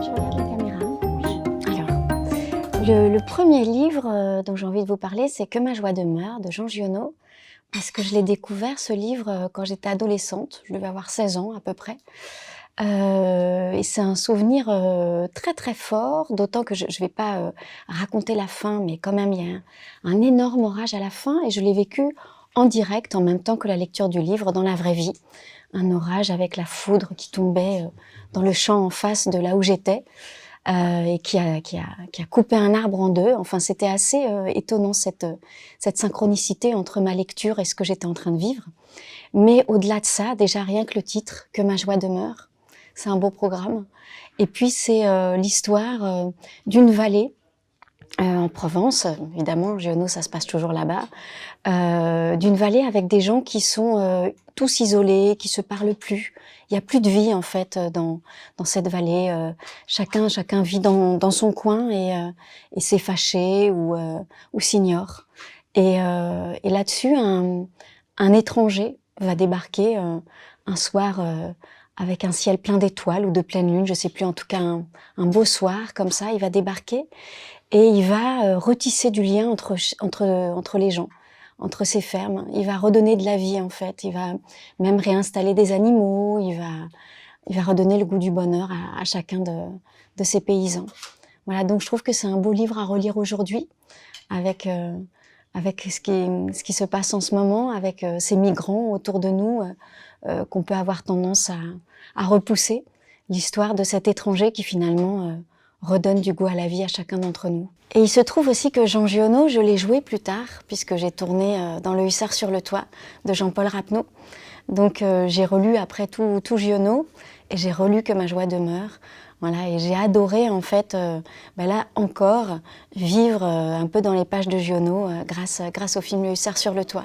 je regarde la caméra. Alors, le premier livre dont j'ai envie de vous parler, c'est Que ma joie demeure de Jean Giono, parce que je l'ai découvert, ce livre, quand j'étais adolescente. Je devais avoir 16 ans à peu près. Et c'est un souvenir très très fort, d'autant que je ne vais pas raconter la fin, mais quand même il y a un énorme orage à la fin, et je l'ai vécu en direct, en même temps que la lecture du livre, dans la vraie vie. Un orage avec la foudre qui tombait dans le champ en face de là où j'étais, et qui a coupé un arbre en deux. Enfin, c'était assez étonnant cette synchronicité entre ma lecture et ce que j'étais en train de vivre. Mais au-delà de ça, déjà rien que le titre, Que ma joie demeure, c'est un beau programme. Et puis c'est l'histoire d'une vallée en Provence, évidemment, Giono, ça se passe toujours là-bas, d'une vallée avec des gens qui sont tous isolés, qui se parlent plus. Il y a plus de vie en fait dans cette vallée. Chacun vit dans son coin et s'est fâché ou s'ignore. Et là-dessus, un étranger va débarquer un soir avec un ciel plein d'étoiles ou de pleine lune, je sais plus, en tout cas un beau soir comme ça, il va débarquer et il va retisser du lien entre les gens, entre ces fermes. Il va redonner de la vie en fait, il va même réinstaller des animaux, il va redonner le goût du bonheur à chacun de ces paysans. Voilà, donc je trouve que c'est un beau livre à relire aujourd'hui, avec ce qui se passe en ce moment, avec ces migrants autour de nous qu'on peut avoir tendance à repousser. L'histoire de cet étranger qui finalement redonne du goût à la vie à chacun d'entre nous. Et il se trouve aussi que Jean Giono, je l'ai joué plus tard, puisque j'ai tourné dans Le Hussard sur le toit de Jean-Paul Rapneau. Donc j'ai relu après tout Giono, et j'ai relu Que ma joie demeure. Voilà, et j'ai adoré en fait, là encore, vivre un peu dans les pages de Giono grâce au film Le Hussard sur le toit.